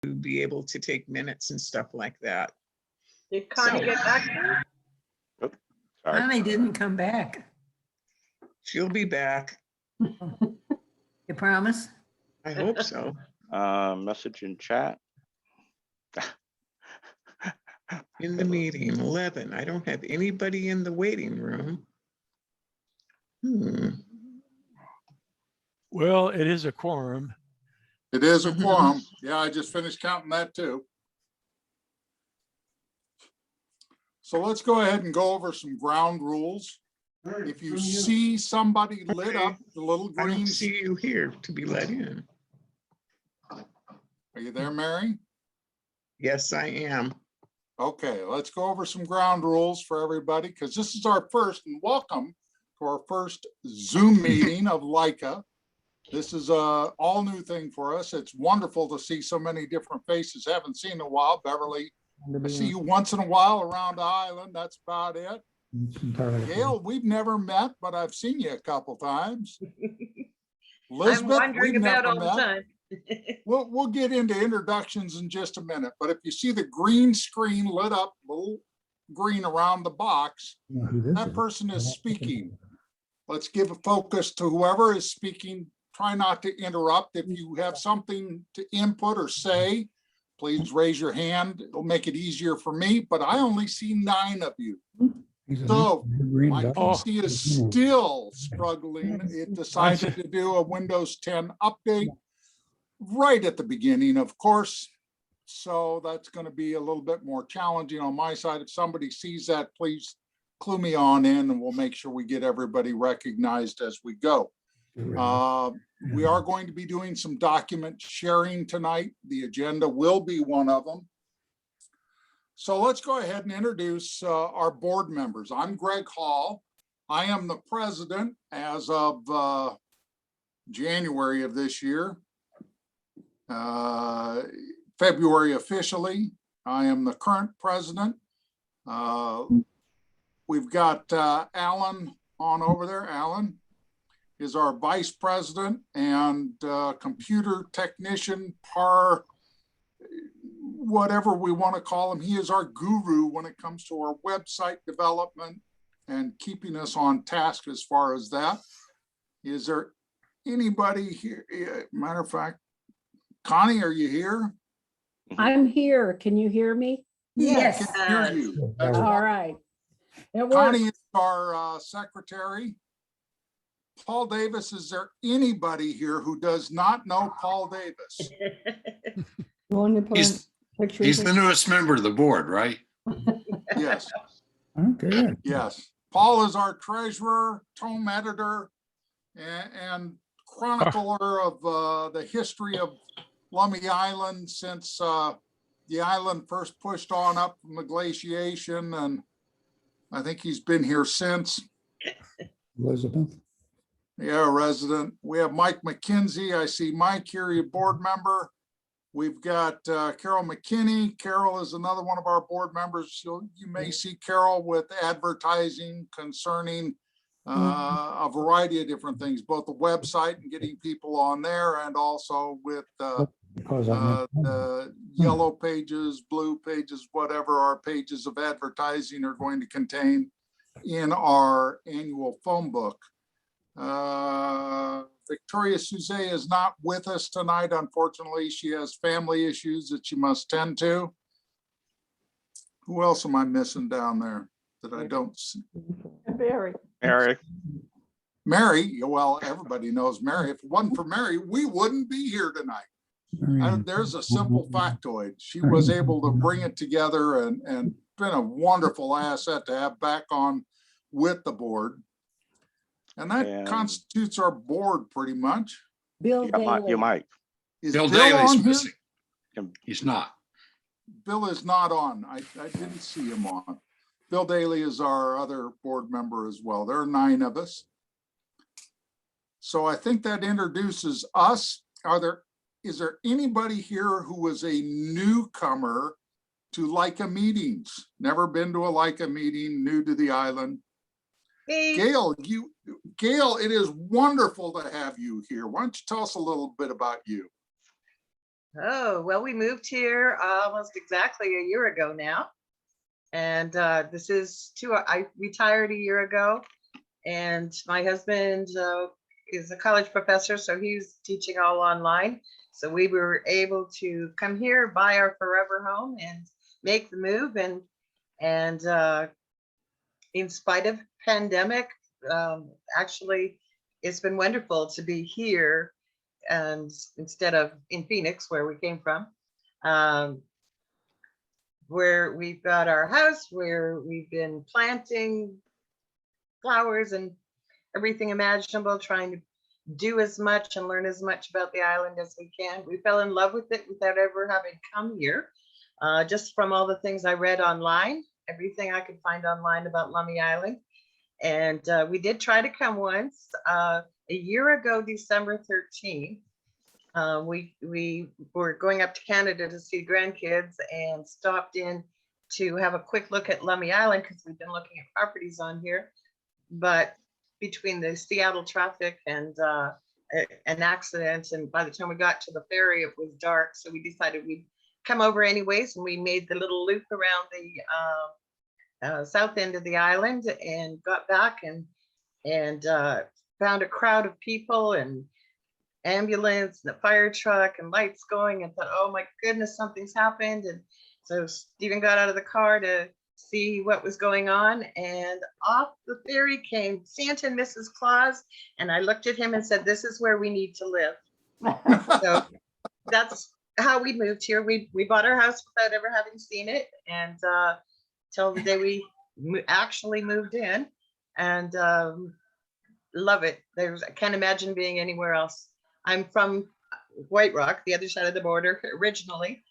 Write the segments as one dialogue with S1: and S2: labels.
S1: be able to take minutes and stuff like that.
S2: Did Connie get back to you?
S3: Oops, sorry.
S4: Connie didn't come back.
S1: She'll be back.
S4: You promise?
S1: I hope so.
S3: Message in chat.
S1: In the meeting, 11. I don't have anybody in the waiting room.
S5: Well, it is a quorum.
S6: It is a quorum. Yeah, I just finished counting that too. So let's go ahead and go over some ground rules. If you see somebody lit up, the little
S1: I
S6: green,
S1: don't see you here to be let in.
S6: are you there, Mary?
S1: Yes, I am.
S6: Okay, let's go over some ground rules for everybody, because this is our first, and welcome to our first Zoom meeting of Leica. This is a all new thing for us. It's wonderful to see so many different faces. Haven't seen in a while. Beverly, I see you once in a while around the island. That's about it. Gail, we've never met, but I've seen you a couple times.
S2: I'm
S6: Elizabeth,
S2: wondering
S6: we've
S2: about
S6: never
S2: all the
S6: met.
S2: time.
S6: We'll get into introductions in just a minute, but if you see the green screen lit up, little green around the box, that person is speaking. Let's give a focus to whoever is speaking. Try not to interrupt. If you have something to input or say, please raise your hand. It'll make it easier for me, but I only see 9 of you. So my PC is still struggling. It decided to do a Windows 10 update right at the beginning, of course. So that's going to be a little bit more challenging on my side. If somebody sees that, please clue me on in and we'll make sure we get everybody recognized as we go. We are going to be doing some document sharing tonight. The agenda will be one of them. So let's go ahead and introduce our board members. I'm Greg Hall. I am the president as of January of this year. February officially. I am the current president. We've got Alan on over there. Alan is our vice president and computer technician, whatever we want to call him. He is our guru when it comes to our website development and keeping us on task as far as that. Is there anybody here? Matter of fact, Connie, are you here?
S7: I'm here. Can you hear me?
S4: Yes.
S6: I can hear you. That's
S7: All right. It works.
S6: Connie is our secretary. Paul Davis, is there anybody here who does not know Paul Davis?
S8: He's the newest member of the board, right?
S6: Yes,
S9: Okay.
S6: yes. Paul is our treasurer, tome editor, and chronicler of the history of Lummi Island since the island first pushed on up from the glaciation, and I think he's been here since.
S9: Elizabeth.
S6: Yeah, resident. We have Mike McKenzie. I see Mike here, your board member. We've got Carol McKinney. Carol is another one of our board members. You may see Carol with advertising concerning a variety of different things, both the website and getting people on there, and also with the yellow pages, blue pages, whatever our pages of advertising are going to contain in our annual phone book. Victoria Souze is not with us tonight. Unfortunately, she has family issues that she must tend to. Who else am I missing down there that I don't see?
S2: Barry.
S3: Mary.
S6: Mary, well, everybody knows Mary. If it wasn't for Mary, we wouldn't be here tonight. There's a simple factoid. She was able to bring it together and been a wonderful asset to have back on with the board. And that constitutes our board pretty much.
S7: Bill
S3: You might.
S6: Is
S8: Bill
S6: Bill
S8: Daly's
S6: on here?
S8: missing. He's not.
S6: Bill is not on. I didn't see him on. Bill Daly is our other board member as well. There are 9 of us. So I think that introduces us. Is there anybody here who is a newcomer to Leica meetings? Never been to a Leica meeting, new to the island?
S2: Me.
S6: Gail, it is wonderful to have you here. Why don't you tell us a little bit about you?
S2: Oh, well, we moved here almost exactly a year ago now. And this is I retired a year ago, and my husband is a college professor, so he's teaching all online. So we were able to come here, buy our forever home, and make the move. And in spite of pandemic, actually, it's been wonderful to be here, and instead of in Phoenix, where we came from, where we've got our house, where we've been planting flowers and everything imaginable, trying to do as much and learn as much about the island as we can. We fell in love with it without ever having come here. Just from all the things I read online, everything I could find online about Lummi Island. And we did try to come once. A year ago, December 13th, we were going up to Canada to see grandkids and stopped in to have a quick look at Lummi Island because we've been looking at properties on here. But between the Seattle traffic and an accident, and by the time we got to the ferry, it was dark. So we decided we'd come over anyways, and we made the little loop around the south end of the island and got back and found a crowd of people and ambulance and a fire truck and lights going, and thought, oh my goodness, something's happened. And so Stephen got out of the car to see what was going on, and off the ferry came Santa and Mrs. Claus, and I looked at him and said, this is where we need to live. So that's how we moved here. We bought our house without ever having seen it, and till the day we actually moved in, and love it. I can't imagine being anywhere else. I'm from White Rock, the other side of the border originally,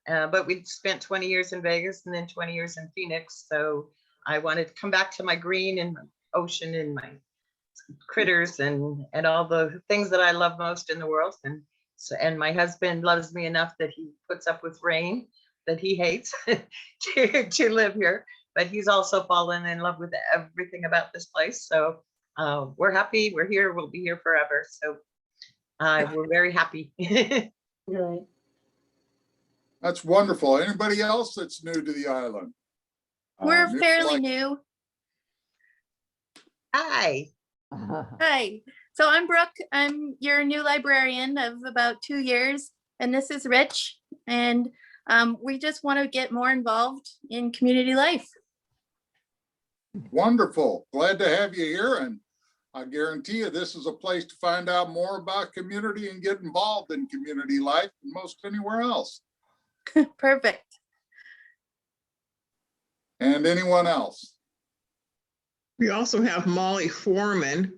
S2: but we spent 20 years in Vegas and then 20 years in Phoenix. So I wanted to come back to my green and my ocean and my critters and all the things that I love most in the world. And my husband loves me enough that he puts up with rain that he hates to live here, but he's also fallen in love with everything about this place. So we're happy. We're here. We'll be here forever. So we're very happy.
S7: Right.
S6: That's wonderful. Anybody else that's new to the island?
S10: We're
S6: New
S10: fairly
S6: like-
S10: new.
S2: Hi.
S10: Hi. So I'm Brooke. I'm your new librarian of about 2 years, and this is Rich. And we just want to get more involved in community life.
S6: Wonderful. Glad to have you here. And I guarantee you this is a place to find out more about community and get involved in community life than most anywhere else.
S10: Perfect.
S6: And anyone else?
S1: We also have Molly Foreman.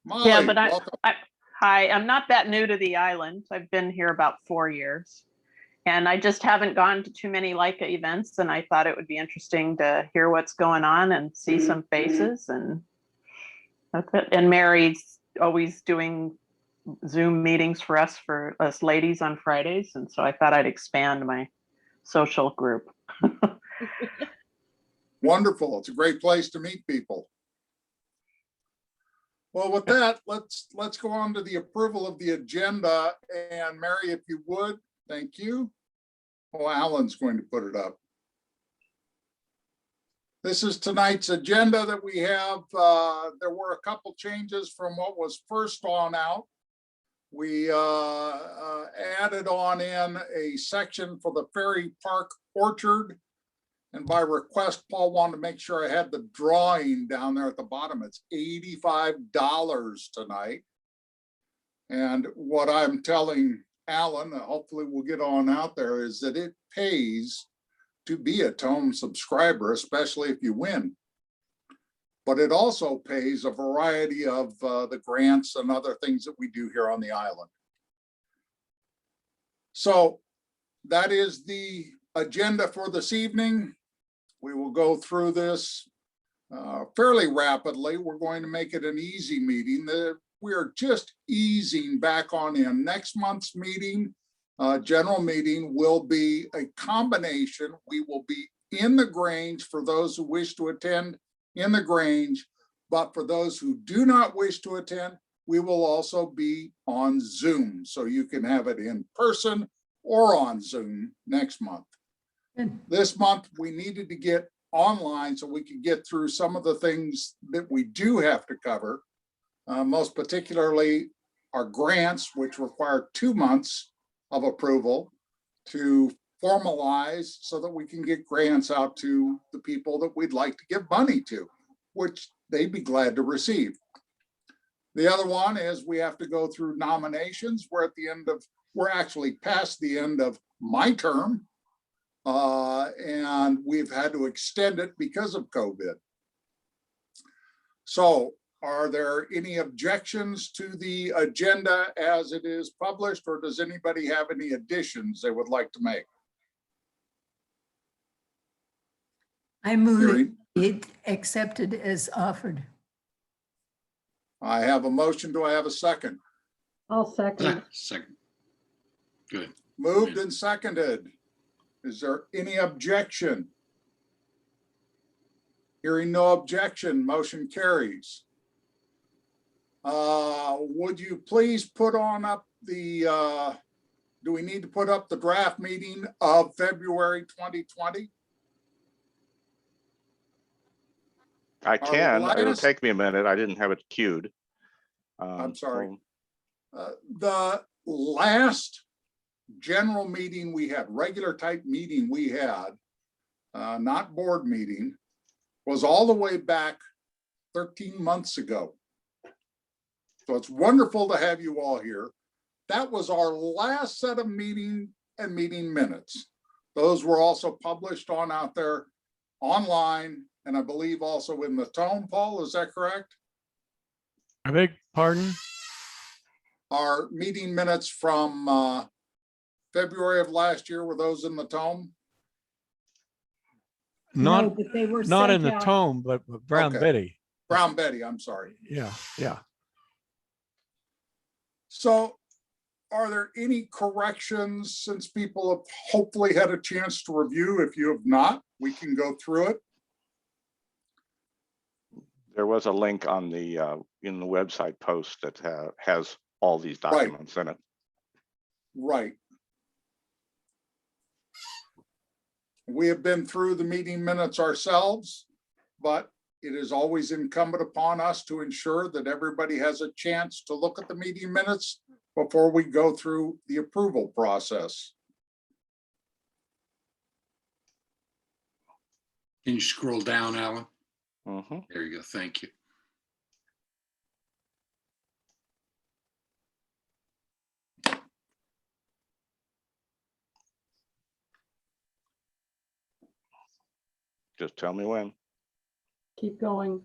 S6: Molly,
S11: Yeah, but
S6: welcome.
S11: hi, I'm not that new to the island. I've been here about 4 years. And I just haven't gone to too many Leica events, and I thought it would be interesting to hear what's going on and see some faces, and that's it. And Mary's always doing Zoom meetings for us ladies on Fridays, and so I thought I'd expand my social group.
S6: Wonderful. It's a great place to meet people. Well, with that, let's go on to the approval of the agenda. And Mary, if you would, thank you. Oh, Alan's going to put it up. This is tonight's agenda that we have. There were a couple changes from what was first on out. We added on in a section for the Ferry Park Orchard. And by request, Paul wanted to make sure I had the drawing down there at the bottom. It's $85 tonight. And what I'm telling Alan, hopefully we'll get on out there, is that it pays to be a Tome subscriber, especially if you win. But it also pays a variety of the grants and other things that we do here on the island. So that is the agenda for this evening. We will go through this fairly rapidly. We're going to make it an easy meeting. We are just easing back on in. Next month's meeting, general meeting, will be a combination. We will be in the Grange for those who wish to attend in the Grange, but for those who do not wish to attend, we will also be on Zoom, so you can have it in person or on Zoom next month.
S4: Good.
S6: This month, we needed to get online so we could get through some of the things that we do have to cover. Most particularly our grants, which require 2 months of approval to formalize so that we can get grants out to the people that we'd like to give money to, which they'd be glad to receive. The other one is we have to go through nominations. We're actually past the end of my term. And we've had to extend it because of COVID. So are there any objections to the agenda as it is published, or does anybody have any additions they would like to make?
S4: I move
S6: Hearing-
S4: it accepted as offered.
S6: I have a motion. Do I have a second?
S7: I'll second.
S8: Second. Good.
S6: Moved and seconded. Is there any objection? Hearing no objection, motion carries. Would you please put on up the, do we need to put up the draft meeting of February 2020?
S3: I can. It'll
S6: last-
S3: take me a minute. I didn't have it queued.
S6: I'm sorry.
S3: so-
S6: The last general meeting we had, regular type meeting we had, not board meeting, was all the way back 13 months ago. So it's wonderful to have you all here. That was our last set of meeting and meeting minutes. Those were also published on out there online, and I believe also in the Tome. Paul, is that correct?
S5: I beg pardon?
S6: Our meeting minutes from February of last year, were those in the Tome?
S7: No,
S5: Not,
S7: but they were
S5: not in
S7: sent
S5: the
S7: out.
S5: tome, but Brown
S6: Okay.
S5: Betty.
S6: Brown Betty, I'm sorry.
S5: Yeah, yeah.
S6: So are there any corrections, since people have hopefully had a chance to review? If you have not, we can go through it.
S3: There was a link on the, in the website post that has all these documents in it.
S6: Right. We have been through the meeting minutes ourselves, but it is always incumbent upon us to ensure that everybody has a chance to look at the meeting minutes before we go through the approval process.
S8: Can you scroll down, Alan?
S3: Mhm.
S8: There you go. Thank you.
S3: Just tell me when.
S7: Keep going.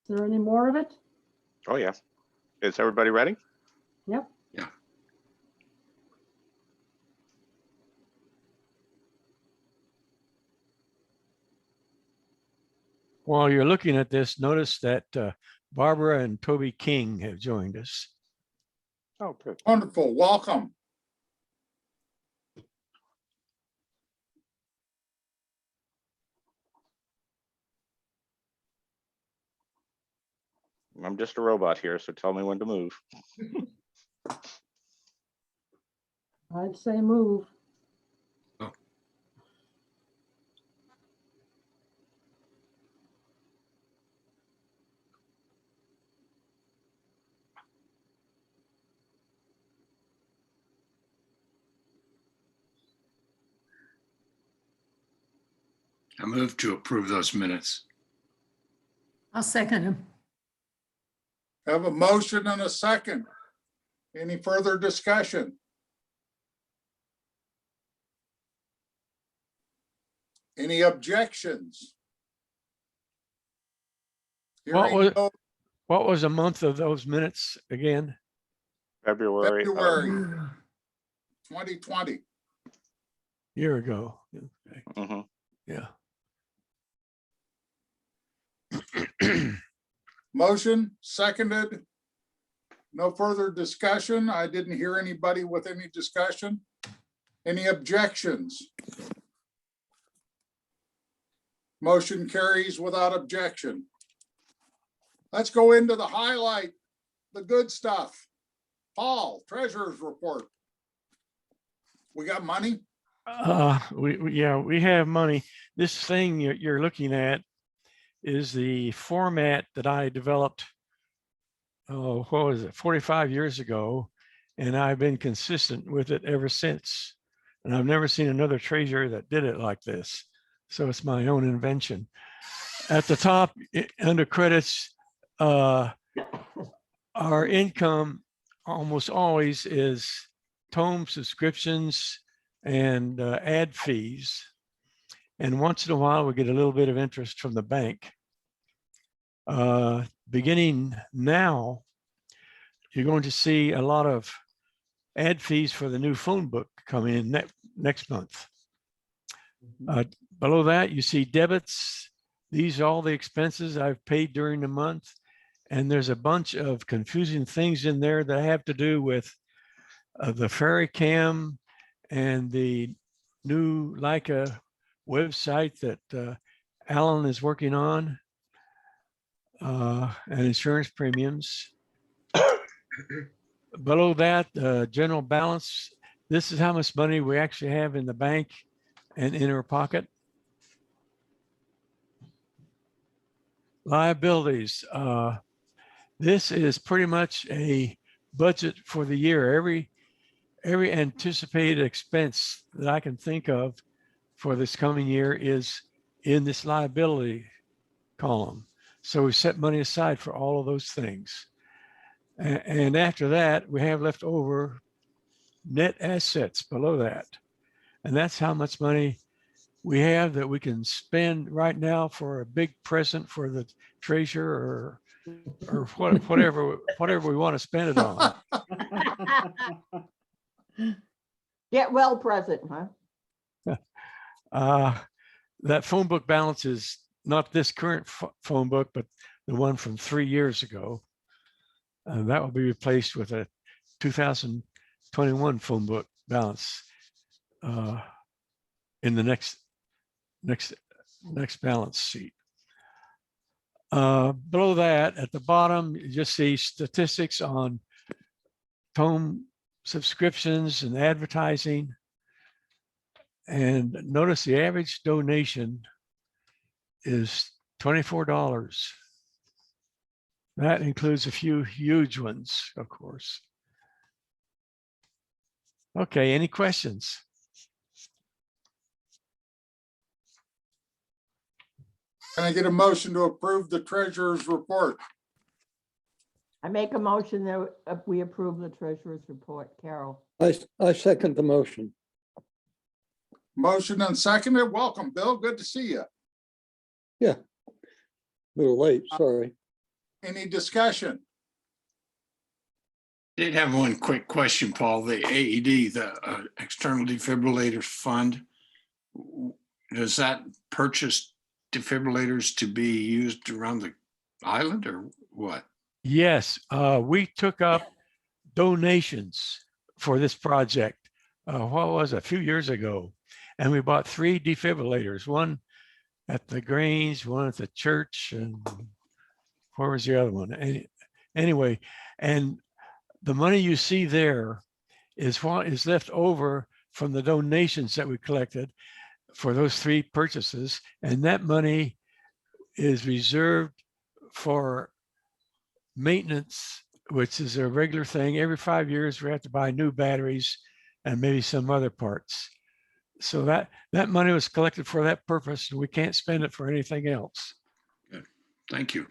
S7: Is there any more of it?
S3: Oh, yeah. Is everybody ready?
S7: Yep.
S8: Yeah.
S5: While you're looking at this, notice that Barbara and Toby King have joined us.
S3: Oh, good.
S6: Wonderful, welcome.
S3: I'm just a robot here, so tell me when to move.
S7: I'd say move.
S8: I move to approve those minutes.
S4: I'll second him.
S6: Have a motion and a second. Any further discussion? Any objections? Hearing no-
S5: What was a month of those minutes again?
S3: February.
S6: February 2020.
S5: Year ago. Okay,
S3: Mhm.
S5: yeah.
S6: Motion seconded. No further discussion. I didn't hear anybody with any discussion. Any objections? Motion carries without objection. Let's go into the highlight, the good stuff. Paul, treasurer's report. We got money?
S5: Yeah, we have money. This thing you're looking at is the format that I developed, oh, what was it, 45 years ago. And I've been consistent with it ever since. And I've never seen another treasurer that did it like this. So it's my own invention. At the top, under credits, our income almost always is tome subscriptions and ad fees. And once in a while, we get a little bit of interest from the bank. Beginning now, you're going to see a lot of ad fees for the new phone book come in next month. Below that, you see debits. These are all the expenses I've paid during the month. And there's a bunch of confusing things in there that have to do with the Ferry Cam and the new Leica website that Alan is working on, and insurance premiums. Below that, general balance. This is how much money we actually have in the bank and in our pocket. Liabilities. This is pretty much a budget for the year. Every anticipated expense that I can think of for this coming year is in this liability column. So we set money aside for all of those things. And after that, we have left over net assets below that. And that's how much money we have that we can spend right now for a big present for the treasurer or whatever we want to spend it on.
S7: Get well present, huh?
S5: That phone book balance is not this current phone book, but the one from 3 years ago. And that will be replaced with a 2021 phone book balance in the next balance sheet. Below that, at the bottom, you just see statistics on tome subscriptions and advertising. And notice the average donation is $24. That includes a few huge ones, of course. Okay, any questions?
S6: Can I get a motion to approve the treasurer's report?
S7: I make a motion that we approve the treasurer's report. Carol.
S9: I second the motion.
S6: Motion and seconded. Welcome, Bill. Good to see you.
S9: Yeah. A little late, sorry.
S6: Any discussion?
S8: Did have one quick question, Paul. The AED, the external defibrillators fund, does that purchase defibrillators to be used around the island or what?
S5: Yes, we took up donations for this project. What was it, a few years ago? And we bought 3 defibrillators, one at the Grange, one at the church, and where was the other one? Anyway, and the money you see there is what is left over from the donations that we collected for those 3 purchases. And that money is reserved for maintenance, which is a regular thing. Every 5 years, we have to buy new batteries and maybe some other parts. So that money was collected for that purpose, and we can't spend it for anything else.
S8: Good. Thank you.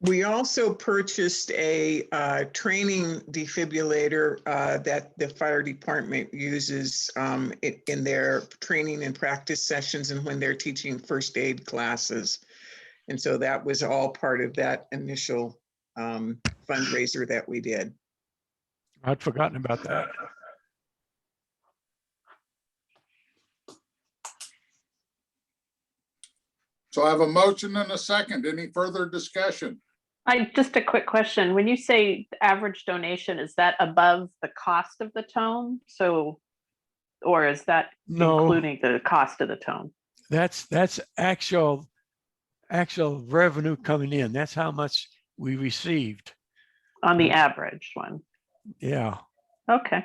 S1: We also purchased a training defibrillator that the fire department uses in their training and practice sessions and when they're teaching first aid classes. And so that was all part of that initial fundraiser that we did.
S5: I'd forgotten about that.
S6: So I have a motion and a second. Any further discussion?
S11: Just a quick question. When you say average donation, is that above the cost of the tone? So, or is that
S5: No.
S11: including the cost of the tone?
S5: That's actual revenue coming in. That's how much we received.
S11: On the average one?
S5: Yeah.
S11: Okay.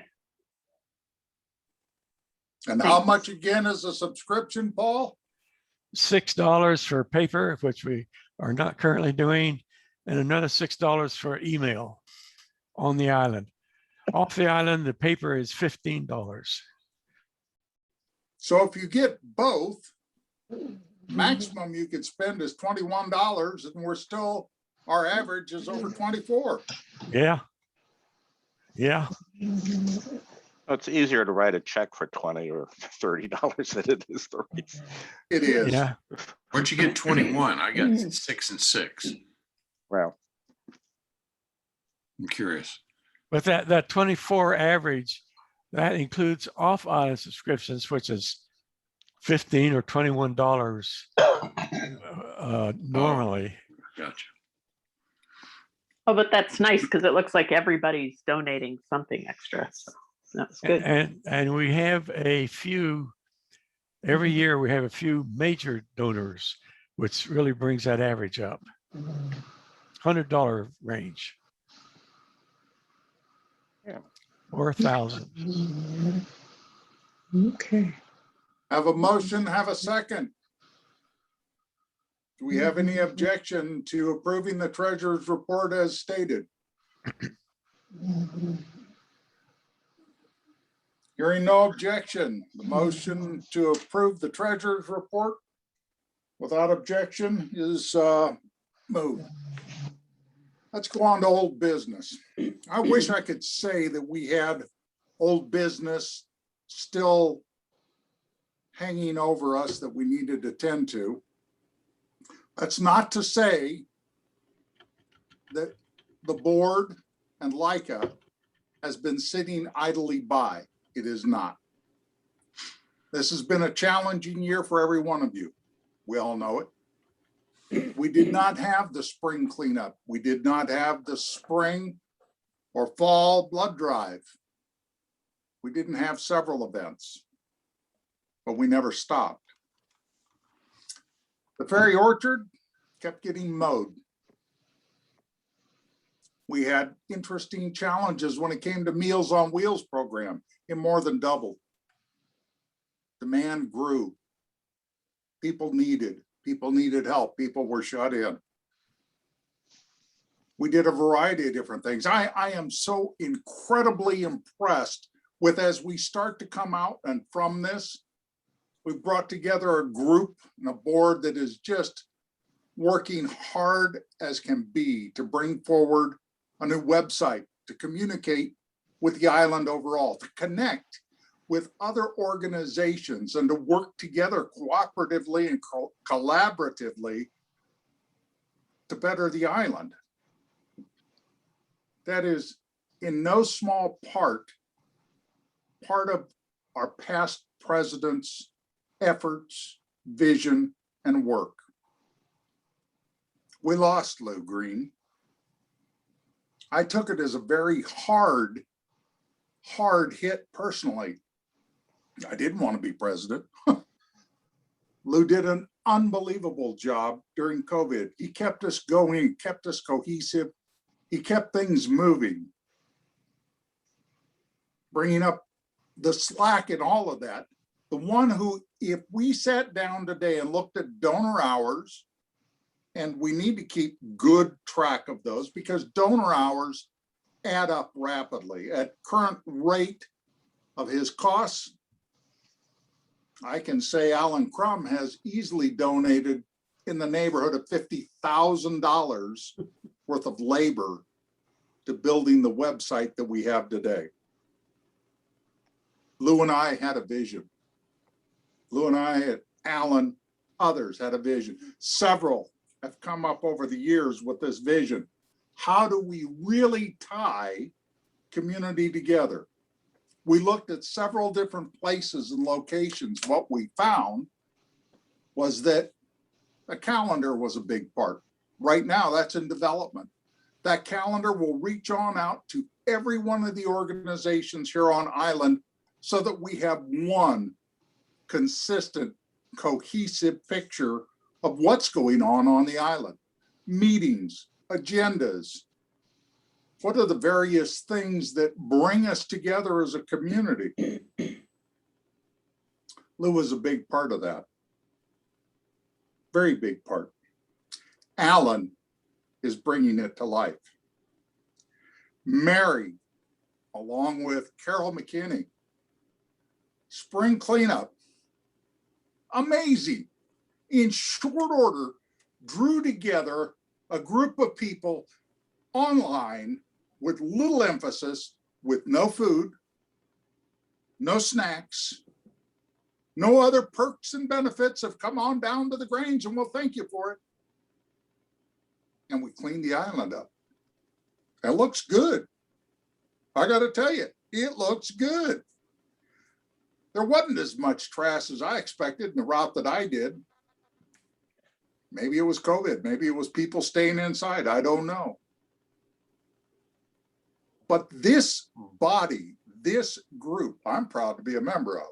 S6: And how
S11: Thanks.
S6: much again is a subscription, Paul?
S5: $6 for paper, which we are not currently doing, and another $6 for email on the island. Off the island, the paper is $15.
S6: So if you get both, maximum you could spend is $21 and we're still, our average is over 24.
S5: Yeah. Yeah.
S3: It's easier to write a check for $20 or $30 than it is 30.
S6: It is.
S5: Yeah.
S8: Where'd you get 21? I got 6 and 6.
S3: Well,
S8: I'm curious.
S5: But that 24 average, that includes off-island subscriptions, which is $15 or $21 normally.
S8: Gotcha.
S11: Oh, but that's nice because it looks like everybody's donating something extra. So that's good.
S5: And we have a few, every year we have a few major donors, which really brings that average up. $100 range.
S3: Yeah.
S5: Or 1,000.
S1: Okay.
S6: Have a motion, have a second. Do we have any objection to approving the treasurer's report as stated? Hearing no objection, the motion to approve the treasurer's report without objection is moved. Let's go on to old business. I wish I could say that we had old business still hanging over us that we needed to tend to. That's not to say that the board and LICA has been sitting idly by. It is not. This has been a challenging year for every one of you. We all know it. We did not have the spring cleanup. We did not have the spring or fall blood drive. We didn't have several events, but we never stopped. The Ferry Orchard kept getting mowed. We had interesting challenges when it came to Meals on Wheels program. It more than doubled. Demand grew. People needed help. People were shut in. We did a variety of different things. I am so incredibly impressed with, as we start to come out and from this, we've brought together a group and a board that is just working hard as can be to bring forward a new website, to communicate with the island overall, to connect with other organizations and to work together cooperatively and collaboratively to better the island. That is in no small part of our past presidents' efforts, vision, and work. We lost Lou Green. I took it as a very hard hit personally. I didn't want to be president. Lou did an unbelievable job during COVID. He kept us going, kept us cohesive. He kept things moving, bringing up the slack and all of that. The one who, if we sat down today and looked at donor hours, and we need to keep good track of those because donor hours add up rapidly. At current rate of his costs, I can say Alan Crum has easily donated in the neighborhood of $50,000 worth of labor to building the website that we have today. Lou and I had a vision. Lou and I, Alan, others had a vision. Several have come up over the years with this vision. How do we really tie community together? We looked at several different places and locations. What we found was that a calendar was a big part. Right now, that's in development. That calendar will reach on out to every one of the organizations here on island so that we have one consistent, cohesive picture of what's going on the island. Meetings, agendas. What are the various things that bring us together as a community? Lou is a big part of that. Very big part. Alan is bringing it to life. Mary, along with Carol McKinney. Spring cleanup. Amazing. In short order, drew together a group of people online with little emphasis, with no food, no snacks, no other perks and benefits of come on down to the Grange and we'll thank you for it. And we cleaned the island up. It looks good. I got to tell you, it looks good. There wasn't as much trash as I expected in the route that I did. Maybe it was COVID. Maybe it was people staying inside. I don't know. But this body, this group, I'm proud to be a member of.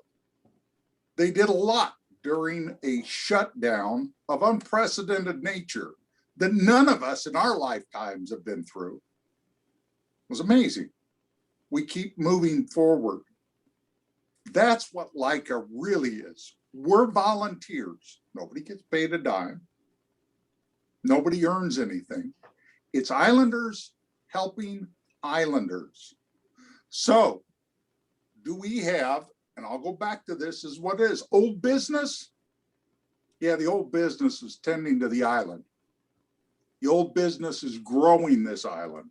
S6: They did a lot during a shutdown of unprecedented nature that none of us in our lifetimes have been through. It was amazing. We keep moving forward. That's what LICA really is. We're volunteers. Nobody gets paid a dime. Nobody earns anything. It's islanders helping islanders. So do we have, and I'll go back to this, is what is old business? Yeah, the old business is tending to the island. The old business is growing this island.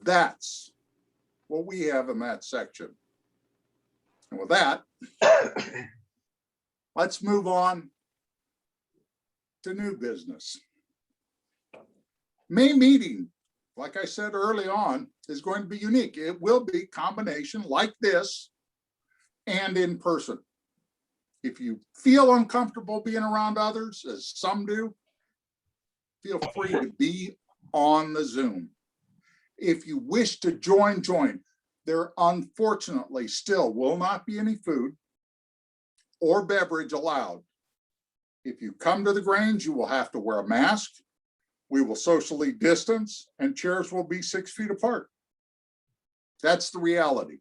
S6: That's what we have in that section. And with that, let's move on to new business. May meeting, like I said early on, is going to be unique. It will be combination like this and in person. If you feel uncomfortable being around others, as some do, feel free to be on the Zoom. If you wish to join. There unfortunately still will not be any food or beverage allowed. If you come to the Grange, you will have to wear a mask. We will socially distance and chairs will be 6 feet apart. That's the reality.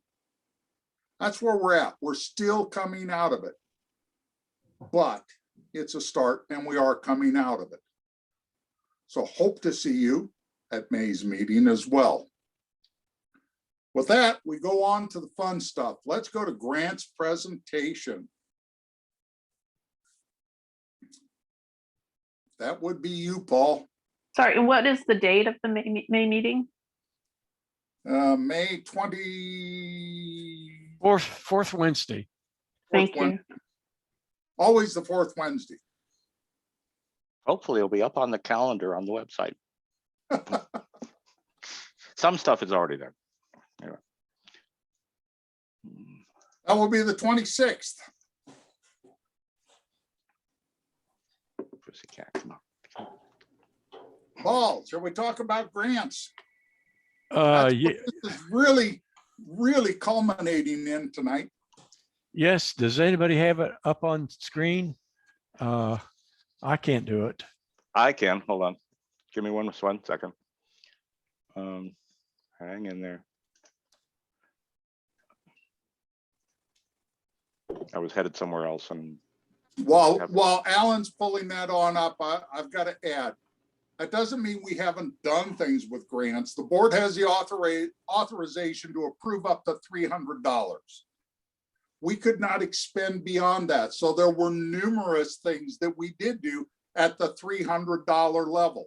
S6: That's where we're at. We're still coming out of it, but it's a start and we are coming out of it. So hope to see you at May's meeting as well. With that, we go on to the fun stuff. Let's go to Grant's presentation. That would be you, Paul.
S11: Sorry, what is the date of the May meeting?
S6: May 20.
S5: Fourth Wednesday.
S11: Thank you.
S6: Always the fourth Wednesday.
S3: Hopefully it'll be up on the calendar on the website. Some stuff is already there. Anyway.
S6: That will be the 26th.
S3: Pussycat, come on.
S6: Paul, shall we talk about grants?
S5: Yeah,
S6: This is really culminating in tonight.
S5: yes. Does anybody have it up on screen? I can't do it.
S3: I can, hold on. Give me one second. Hang in there. I was headed somewhere else and
S6: While Alan's pulling that on up, I've got to add, that doesn't mean we haven't done things with grants. The board has the authorization to approve up to $300. We could not expend beyond that. So there were numerous things that we did do at the $300 level.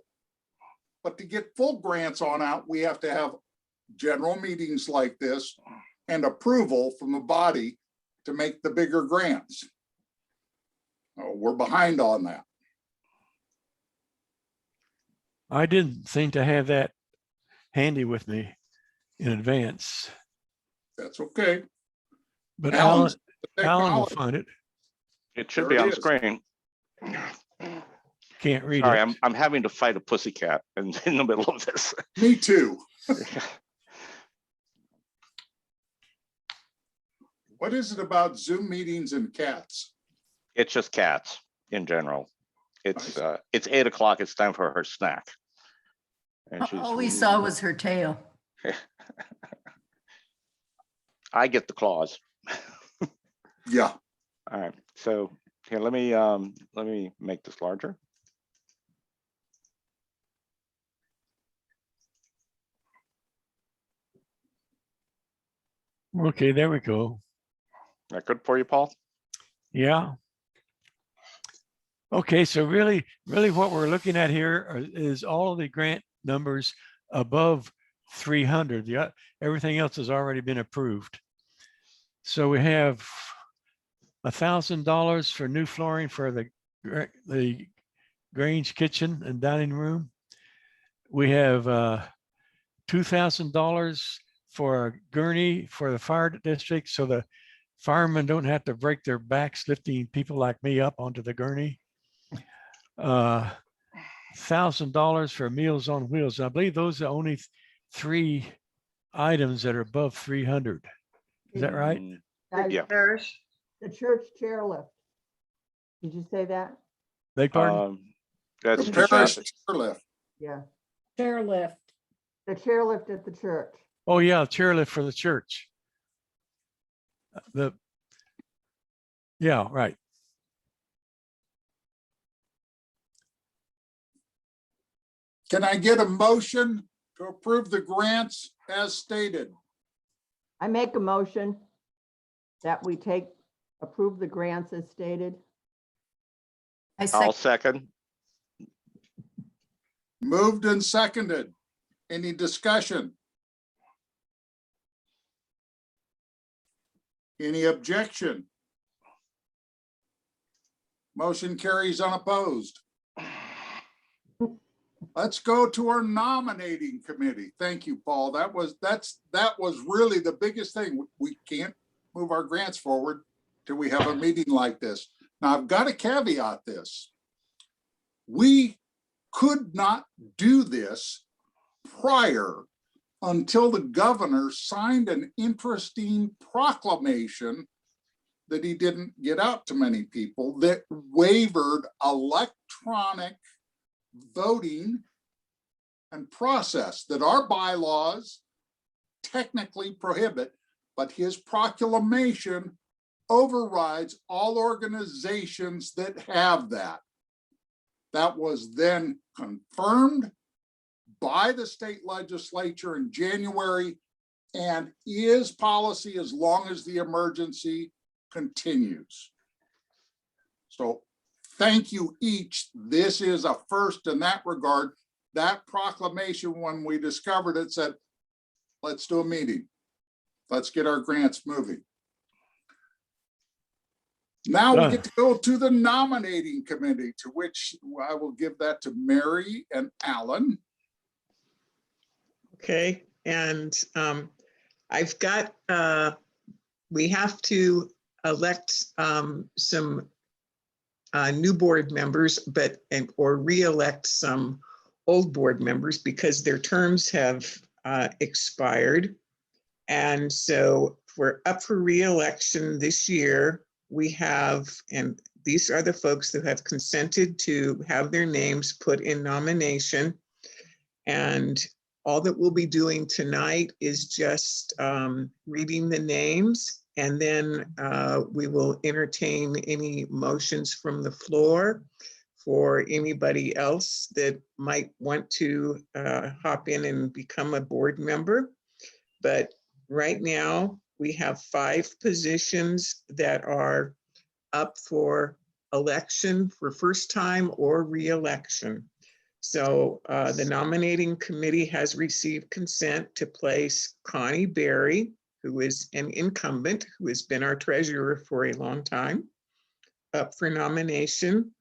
S6: But to get full grants on out, we have to have general meetings like this and approval from the body to make the bigger grants. We're behind on that.
S5: I didn't seem to have that handy with me in advance,
S6: That's okay.
S5: but
S6: Alan's the
S5: Alan will
S6: technology.
S5: find it.
S3: It should
S6: There
S3: be
S6: it
S3: on
S6: is.
S3: screen.
S5: Can't read
S3: Sorry,
S5: it.
S3: I'm having to fight a pussycat in the middle of this.
S6: Me too. What is it about Zoom meetings and cats?
S3: It's just cats in general.
S6: Nice.
S3: It's 8 o'clock. It's time for her snack. And
S4: All we saw was her tail.
S3: I get the claws.
S6: Yeah.
S3: All right, so here, let me make this larger.
S5: Okay, there we go.
S3: That good for you, Paul?
S5: Yeah. Okay, so really what we're looking at here is all of the grant numbers above 300. Everything else has already been approved. So we have $1,000 for new flooring for the Grange kitchen and dining room. We have $2,000 for a gurney for the fire district, so the firemen don't have to break their backs lifting people like me up onto the gurney. $1,000 for Meals on Wheels. I believe those are the only 3 items that are above 300. Is that right?
S3: Yeah.
S2: Parish.
S7: The church chairlift. Did you say that?
S5: Beg pardon?
S3: That's
S6: The
S3: just
S6: parish
S3: that-
S6: chairlift.
S7: Yeah,
S4: Chairlift.
S7: the chairlift at the church.
S5: Oh yeah, chairlift for the church. Yeah, right.
S6: Can I get a motion to approve the grants as stated?
S7: I make a motion that we approve the grants as stated.
S3: I'll second.
S6: Moved and seconded. Any discussion? Any objection? Motion carries unopposed. Let's go to our nominating committee. Thank you, Paul. That was really the biggest thing. We can't move our grants forward till we have a meeting like this. Now, I've got to caveat this. We could not do this prior until the governor signed an interesting proclamation that he didn't get out to many people that waivered electronic voting and process that our bylaws technically prohibit, but his proclamation overrides all organizations that have that. That was then confirmed by the state legislature in January and is policy as long as the emergency continues. So thank you each. This is a first in that regard. That proclamation, when we discovered it, said, let's do a meeting. Let's get our grants moving. Now we get to go to the nominating committee, to which I will give that to Mary and Alan.
S1: Okay, and I've got, we have to elect some new board members, or re-elect some old board members because their terms have expired. And so we're up for re-election this year. We have, and these are the folks that have consented to have their names put in nomination. And all that we'll be doing tonight is just reading the names, and then we will entertain any motions from the floor for anybody else that might want to hop in and become a board member. But right now, we have 5 positions that are up for election for first time or re-election. So the nominating committee has received consent to place Connie Berry, who is an incumbent, who has been our treasurer for a long time, up for nomination.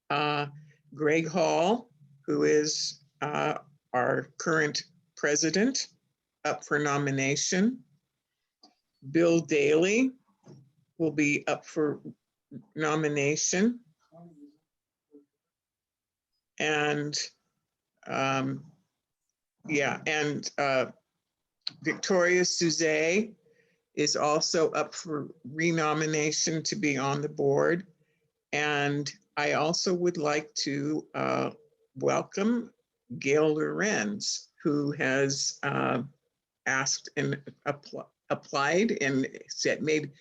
S1: Greg Hall, who is our current president, up for nomination. Bill Daly will be up for nomination. And yeah, and Victoria Suzay is also up for renomination to be on the board. And I also would like to welcome Gail Lorenz, who has asked and applied and said, made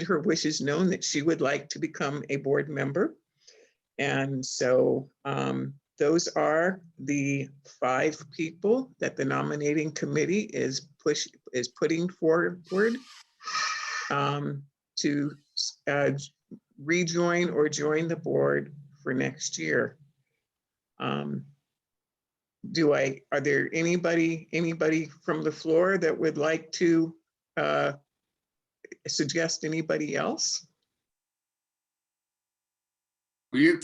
S1: her wishes known that she would like to become a board member. And so those are the 5 people that the nominating committee is putting forward to rejoin or join the board for next year. Are there anybody from the floor that would like to suggest anybody else?
S8: Will you,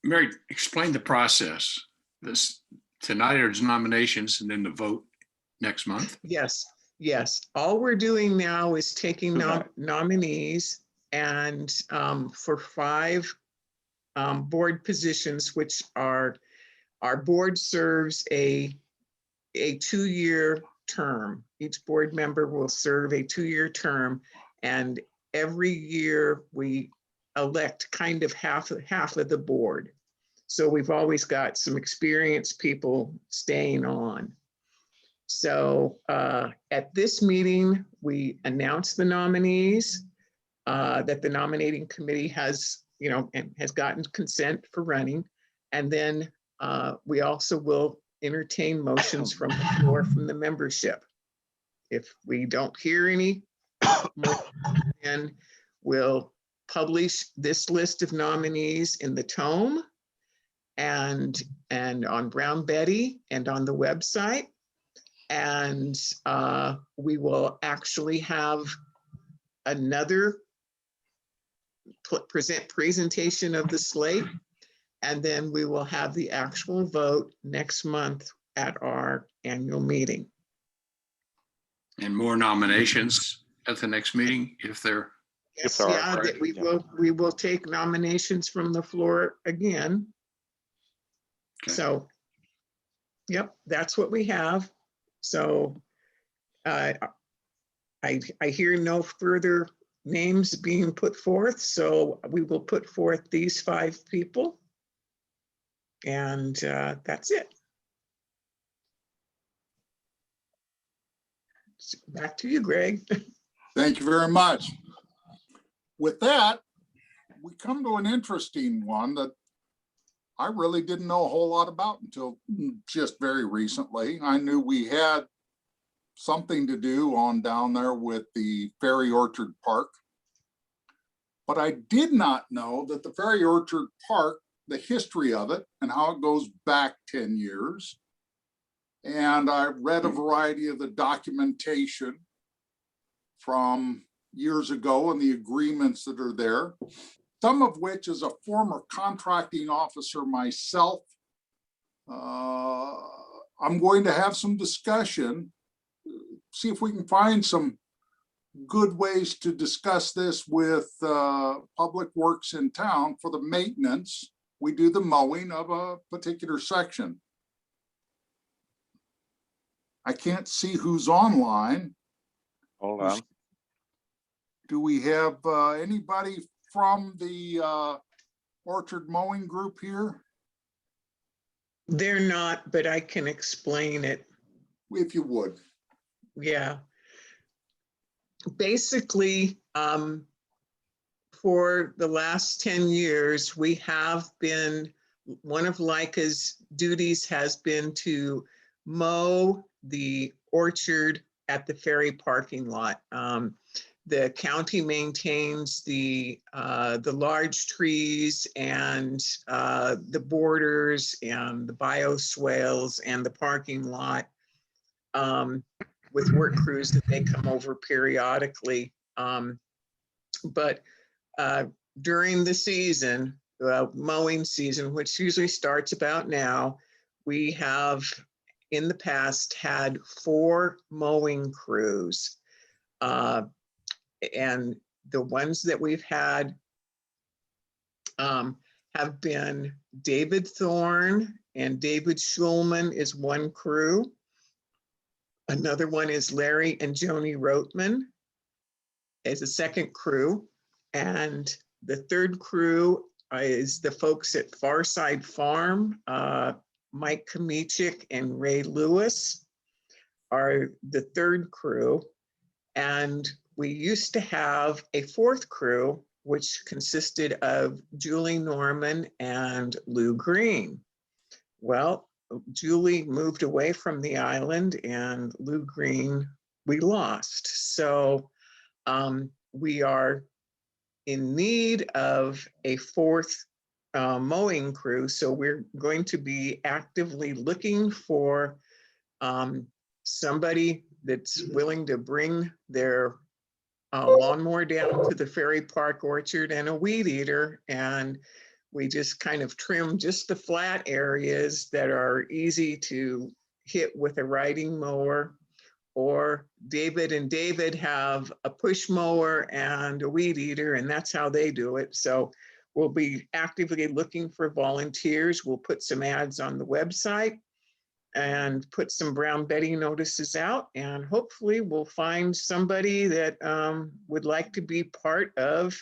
S8: Mary, explain the process? This tonight there's nominations and then the vote next month?
S1: Yes. All we're doing now is taking nominees and for 5 board positions, which our board serves a 2-year term. Each board member will serve a 2-year term, and every year we elect kind of half of the board. So we've always got some experienced people staying on. So at this meeting, we announced the nominees, that the nominating committee has, and has gotten consent for running. And then we also will entertain motions from the floor from the membership. If we don't hear any, then we'll publish this list of nominees in the tome and on Brown Betty and on the website. And we will actually have another presentation of the slate. And then we will have the actual vote next month at our annual meeting.
S8: And more nominations at the next meeting if they're.
S1: Yes,
S3: there are,
S1: yeah,
S3: right?
S1: we will take nominations from the floor again.
S8: Okay.
S1: So, yep, that's what we have. So I hear no further names being put forth, so we will put forth these 5 people. And that's it. Back to you, Greg.
S6: Thank you very much. With that, we come to an interesting one that I really didn't know a whole lot about until just very recently. I knew we had something to do on down there with the Ferry Orchard Park, but I did not know that the Ferry Orchard Park, the history of it and how it goes back 10 years. And I read a variety of the documentation from years ago and the agreements that are there, some of which as a former contracting officer myself, I'm going to have some discussion, see if we can find some good ways to discuss this with Public Works in town for the maintenance. We do the mowing of a particular section. I can't see who's online.
S3: Hold on.
S6: Do we have anybody from the Orchard Mowing Group here?
S1: They're not, but I can explain it.
S6: If you would.
S1: Yeah. Basically, for the last 10 years, we have been, one of Leica's duties has been to mow the orchard at the Ferry parking lot. The county maintains the large trees and the borders and the bioswales and the parking lot with work crews that they come over periodically. But during the season, mowing season, which usually starts about now, we have in the past had 4 mowing crews. And the ones that we've had have been David Thorne and David Schulman is one crew. Another one is Larry and Joni Rotman as a second crew. And the third crew is the folks at Farside Farm. Mike Kamichik and Ray Lewis are the third crew. And we used to have a 4th crew, which consisted of Julie Norman and Lou Green. Well, Julie moved away from the island and Lou Green we lost. So we are in need of a 4th mowing crew. So we're going to be actively looking for somebody that's willing to bring their lawnmower down to the Ferry Park orchard and a weed eater. And we just kind of trim just the flat areas that are easy to hit with a riding mower. Or David and David have a push mower and a weed eater, and that's how they do it. So we'll be actively looking for volunteers. We'll put some ads on the website and put some Brown Betty notices out, and hopefully we'll find somebody that would like to be part of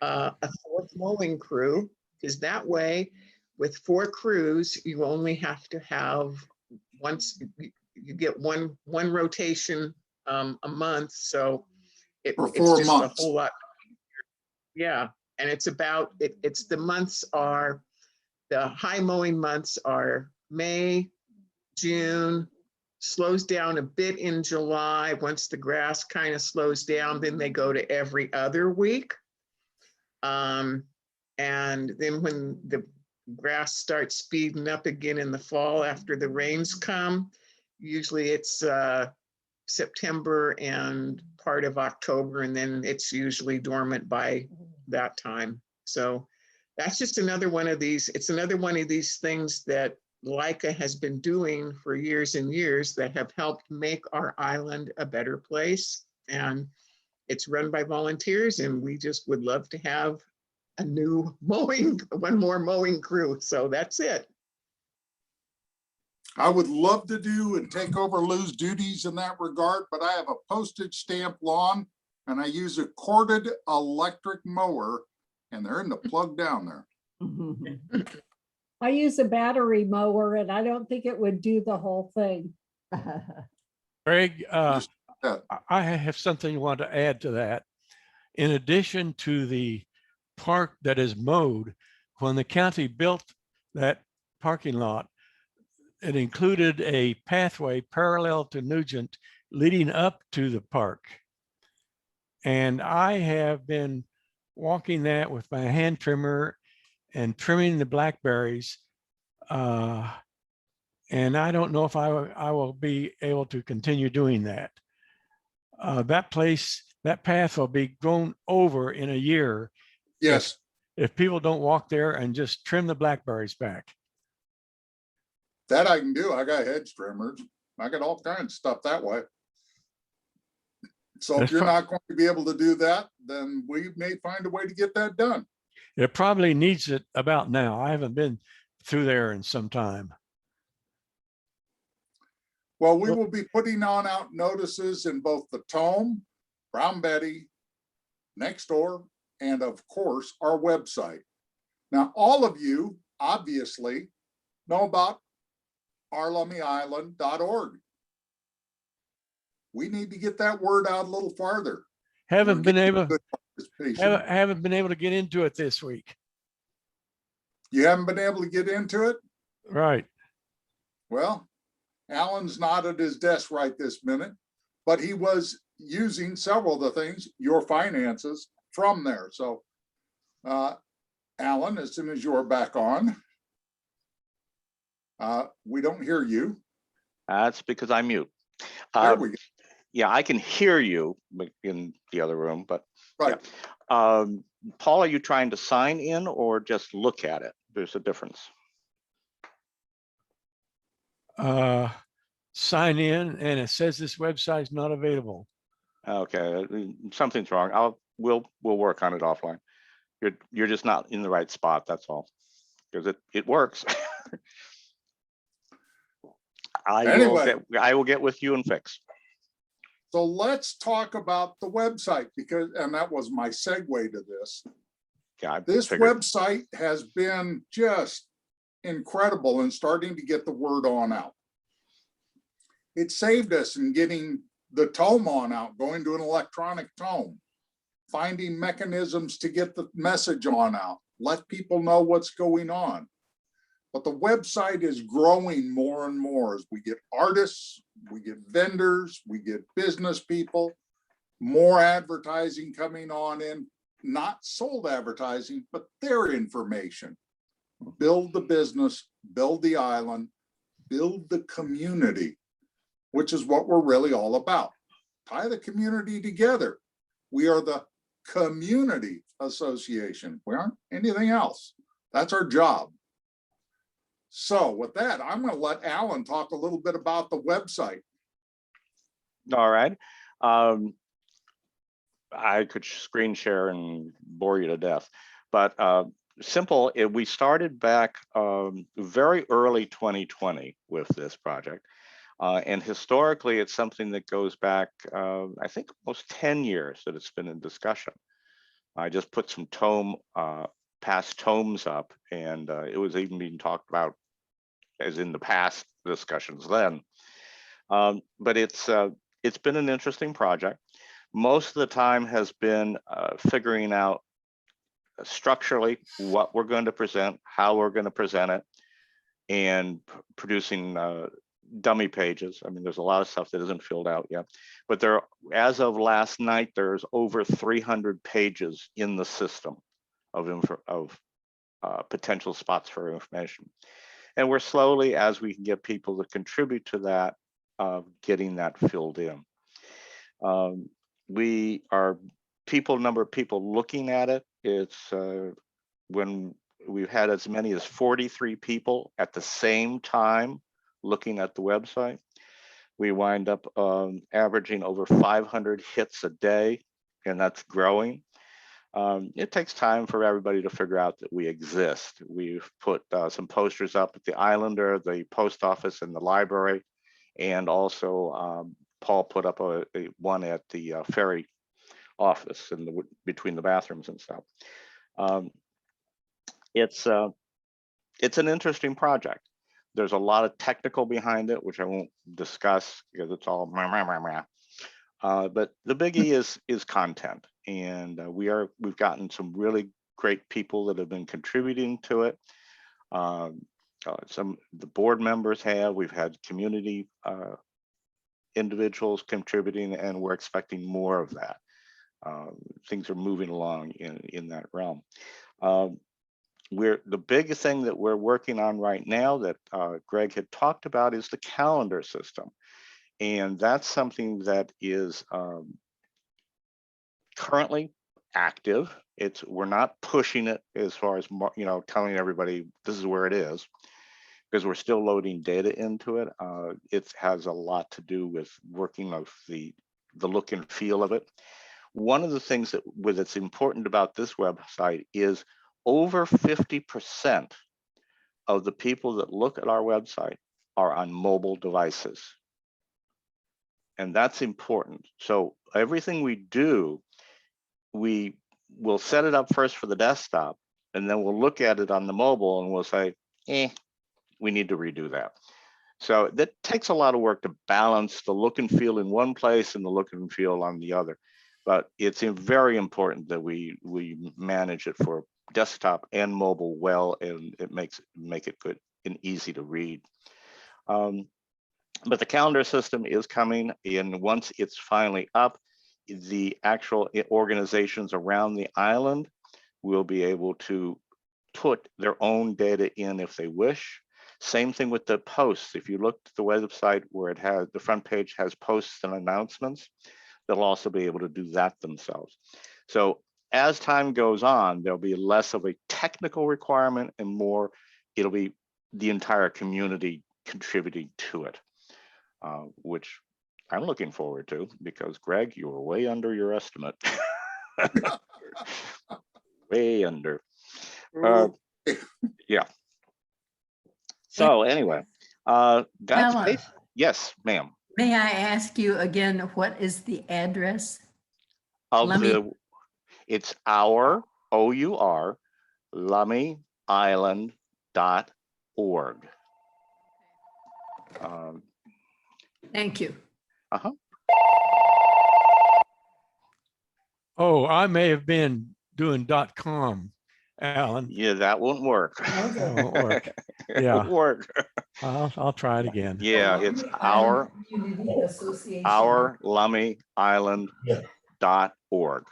S1: a 4th mowing crew, because that way with 4 crews, you only have to have you get one rotation a month. So
S6: For
S1: it's
S6: 4
S1: just
S6: months.
S1: a whole lot. Yeah. And it's about, it's the months are, the high mowing months are May, June, slows down a bit in July. Once the grass kind of slows down, then they go to every other week. And then when the grass starts speeding up again in the fall after the rains come, usually it's September and part of October, and then it's usually dormant by that time. So that's just another one of these, it's another one of these things that Leica has been doing for years and years that have helped make our island a better place. And it's run by volunteers, and we just would love to have a new one more mowing crew. So that's it.
S6: I would love to do and take over Lou's duties in that regard, but I have a postage stamp lawn and I use a corded electric mower, and they're in the plug down there.
S4: I use a battery mower and I don't think it would do the whole thing.
S5: Greg,
S6: Just that.
S5: I have something I want to add to that. In addition to the park that is mowed, when the county built that parking lot, it included a pathway parallel to Nugent leading up to the park. And I have been walking that with my hand trimmer and trimming the blackberries. And I don't know if I will be able to continue doing that. That path will be grown over in a year.
S6: Yes,
S5: If people don't walk there and just trim the blackberries back.
S6: that I can do. I got hedge trimmers. I got all kinds of stuff that way. So if
S5: That's
S6: you're
S5: fine.
S6: not going to be able to do that, then we may find a way to get that done.
S5: It probably needs it about now. I haven't been through there in some time.
S6: Well, we will be putting out notices in both the Tome, Brown Betty, Nextdoor, and of course, our website. Now, all of you obviously know about ourlummyisland.org. We need to get that word out a little farther.
S5: Haven't
S6: We're
S5: been
S6: getting
S5: able
S6: good participation.
S5: haven't been able to get into it this week.
S6: You haven't been able to get into it?
S5: Right.
S6: Well, Alan's not at his desk right this minute, but he was using several of the things, your finances, from there. So, Alan, as soon as you're back on, we don't hear you.
S3: That's because I'm mute.
S6: There we go.
S3: Yeah, I can hear you in the other room, but
S6: Right.
S3: yeah. Paul, are you trying to sign in or just look at it? There's a difference.
S5: Sign in and it says this website is not available.
S3: Okay, something's wrong. We'll work on it offline. You're just not in the right spot, that's all. Because it works.
S6: Anyway.
S3: I will get with you and fix.
S6: So let's talk about the website because, and that was my segue to this.
S3: Yeah,
S6: This
S3: figured.
S6: website has been just incredible in starting to get the word on out. It saved us in getting the tome on out, going to an electronic tome, finding mechanisms to get the message on out, let people know what's going on. But the website is growing more and more as we get artists, we get vendors, we get business people, more advertising coming on in, not sold advertising, but their information. Build the business, build the island, build the community, which is what we're really all about. Tie the community together. We are the community association. We aren't anything else. That's our job. So with that, I'm going to let Alan talk a little bit about the website.
S3: All right. I could screen share and bore you to death, but simple. We started back very early 2020 with this project. And historically, it's something that goes back, I think, almost 10 years that it's been in discussion. I just put some past tomes up, and it was even being talked about as in the past discussions then. But it's been an interesting project. Most of the time has been figuring out structurally what we're going to present, how we're going to present it, and producing dummy pages. I mean, there's a lot of stuff that isn't filled out yet, but there, as of last night, there's over 300 pages in the system of potential spots for information. And we're slowly, as we can get people to contribute to that, getting that filled in. We are number of people looking at it. It's when we've had as many as 43 people at the same time looking at the website. We wind up averaging over 500 hits a day, and that's growing. It takes time for everybody to figure out that we exist. We've put some posters up at the Islander, the post office, and the library, and also Paul put up one at the Ferry office in between the bathrooms and stuff. It's an interesting project. There's a lot of technical behind it, which I won't discuss because it's all but the biggie is content, and we've gotten some really great people that have been contributing to it. The board members have. We've had community individuals contributing, and we're expecting more of that. Things are moving along in that realm. The biggest thing that we're working on right now that Greg had talked about is the calendar system. And that's something that is currently active. We're not pushing it as far as, telling everybody this is where it is, because we're still loading data into it. It has a lot to do with working of the look and feel of it. One of the things that's important about this website is over 50% of the people that look at our website are on mobile devices. And that's important. So everything we do, we will set it up first for the desktop, and then we'll look at it on the mobile and we'll say, we need to redo that. So that takes a lot of work to balance the look and feel in one place and the look and feel on the other. But it's very important that we manage it for desktop and mobile well, and make it good and easy to read. But the calendar system is coming in. Once it's finally up, the actual organizations around the island will be able to put their own data in if they wish. Same thing with the posts. If you look at the website where it has the front page has posts and announcements, they'll also be able to do that themselves. So as time goes on, there'll be less of a technical requirement and more, it'll be the entire community contributing to it, which I'm looking forward to, because Greg, you were way under your estimate. Way under. Yeah. So anyway, that's
S12: Ella,
S3: yes, ma'am.
S12: may I ask you again, what is the address?
S3: Of
S12: Lummi.
S3: it's our OUR LummyIsland.org.
S12: Thank you.
S5: Oh, I may have been doing .com, Alan.
S3: Yeah, that won't work.
S5: That won't work.
S3: It
S5: Yeah.
S3: won't work.
S5: I'll try it again.
S3: Yeah, it's our LummyIsland.org.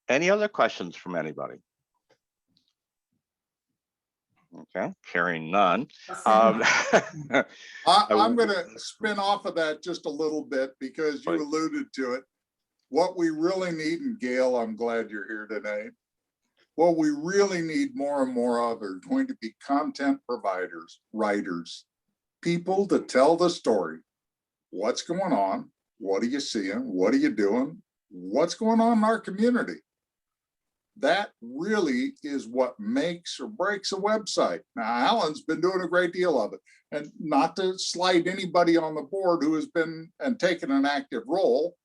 S3: Any other questions from anybody? Okay, hearing none.
S6: I'm going to spin off of that just a little bit because you alluded to it. What we really need, and Gail, I'm glad you're here tonight. What we really need more and more of are going to be content providers, writers, people to tell the story. What's going on? What are you seeing? What are you doing? What's going on in our community? That really is what makes or breaks a website. Now, Alan's been doing a great deal of it, and not to slight anybody on the board who has been and taken an active role.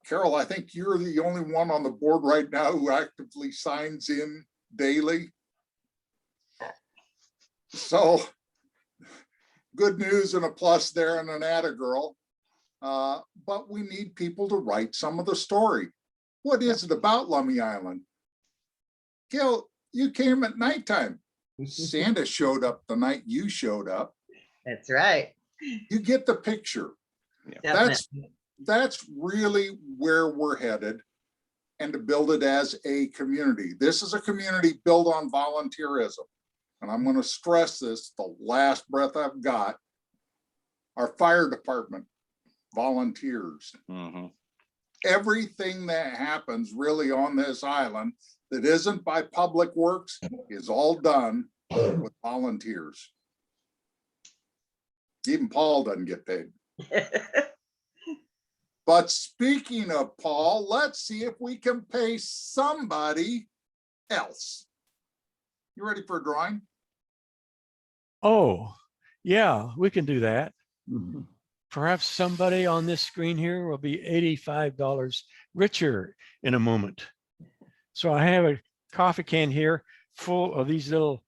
S6: Carol, I think you're the only one on the board right now who actively signs in daily. So good news and a plus there and an atta girl. But we need people to write some of the story. What is it about Lummi Island? Gil, you came at nighttime. Santa showed up the night you showed up.
S2: That's right.
S6: You get the picture.
S2: Definitely.
S6: That's really where we're headed, and to build it as a community. This is a community built on volunteerism. And I'm going to stress this the last breath I've got. Our fire department volunteers.
S3: Mm-hmm.
S6: Everything that happens really on this island that isn't by public works is all done with volunteers. Even Paul doesn't get paid. But speaking of Paul, let's see if we can pay somebody else. You ready for a drawing?
S5: Oh, yeah, we can do that. Perhaps somebody on this screen here will be $85 richer in a moment. So I have a coffee can here full of these little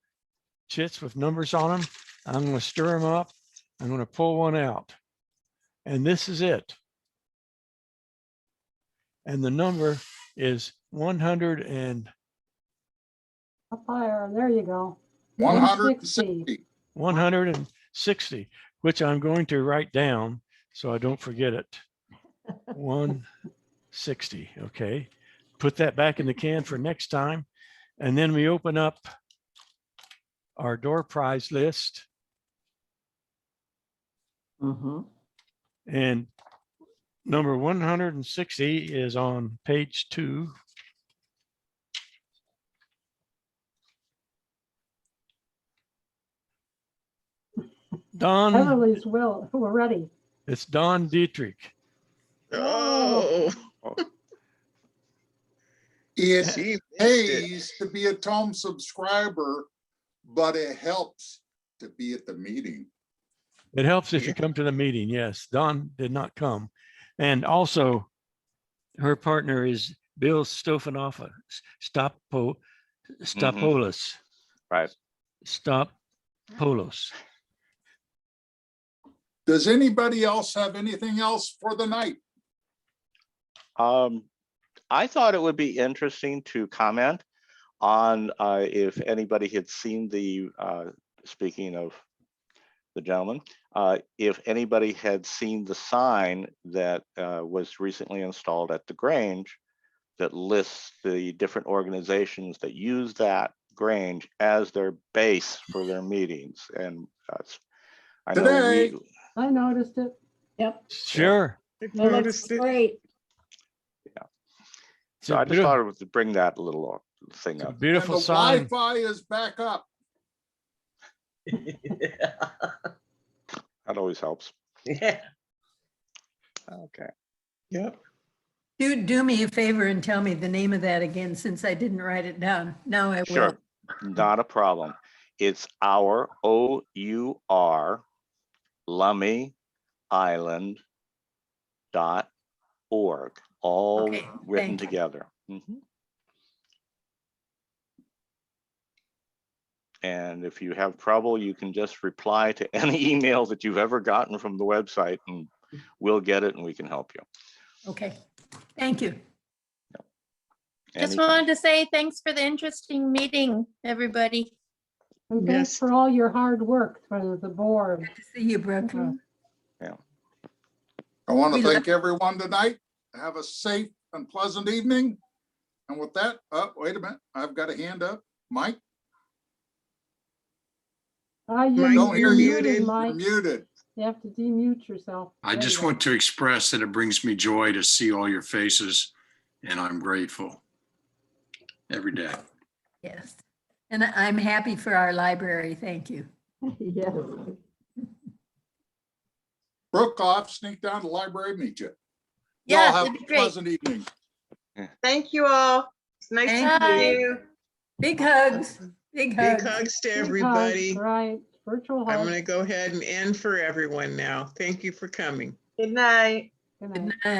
S5: chits with numbers on them. I'm going to stir them up. I'm going to pull one out. And this is it. And the number is 100 and
S4: Up higher, there you go.
S6: 160.
S5: 160, which I'm going to write down so I don't forget it. 160, okay. Put that back in the can for next time. And then we open up our door prize list. And number 160 is on page 2. Don,
S4: Beverly's will, we're ready.
S5: it's Don Dietrich.
S1: Oh,
S6: It
S1: she missed it.
S6: pays to be a Tome subscriber, but it helps to be at the meeting.
S5: It helps if you come to the meeting. Yes, Don did not come. And also her partner is Bill Stofanoff, Stopoulos.
S3: Right.
S5: Stopoulos.
S6: Does anybody else have anything else for the night?
S3: I thought it would be interesting to comment on if anybody had seen the, speaking of the gentleman, if anybody had seen the sign that was recently installed at the Grange that lists the different organizations that use that Grange as their base for their meetings. And I know
S6: Today.
S4: I noticed it. Yep.
S5: Sure.
S1: I've
S4: It looks
S1: noticed it.
S4: great.
S5: It's
S3: So
S5: a
S3: I just
S5: beautiful,
S3: thought to bring that little thing up.
S6: And
S5: beautiful
S6: the
S5: sign.
S6: Wi-Fi is back up.
S3: That always helps.
S2: Yeah.
S3: Okay.
S1: Yep.
S12: Do me a favor and tell me the name of that again, since I didn't write it down. Now I will.
S3: Sure, not a problem. It's our OUR Lummi Island .org, all
S12: Okay,
S3: written
S12: thank you.
S3: together. Mhm. And if you have trouble, you can just reply to any email that you've ever gotten from the website and we'll get it and we can help you.
S12: Okay, thank you.
S10: Just
S3: Anytime.
S10: wanted to say thanks for the interesting meeting, everybody.
S4: And
S1: Yes.
S4: thanks for all your hard work for the board.
S12: Good to see you, Brooke.
S6: I want
S12: We
S6: to
S12: love-
S6: thank everyone tonight. Have a safe and pleasant evening. And with that, wait a minute, I've got a hand up. Mike,
S4: You're
S1: Mike,
S6: don't hear you.
S1: muted.
S6: You're
S4: Mike.
S6: muted.
S4: You have to demute yourself.
S8: I
S4: There
S8: just
S4: you go.
S8: want to express that it brings me joy to see all your faces, and I'm grateful every day.
S12: Yes. And I'm happy for our library. Thank you.
S4: Yes.
S6: Brooke, off, sneak down to the library, meet you. Y'all
S10: Yeah,
S6: have
S10: it'd be
S6: a
S10: great.
S6: pleasant evening.
S2: Thank you all. It's nice
S12: Thank
S2: to
S10: you.
S2: meet you.
S12: Big hugs. Big
S1: Big
S12: hugs.
S1: hugs to
S4: Big hugs,
S1: everybody.
S4: Right, virtual
S1: I'm
S4: hugs.
S1: going to go ahead and end for everyone now. Thank you for coming.
S2: Good night.
S4: Good
S12: Good
S4: night.
S12: night.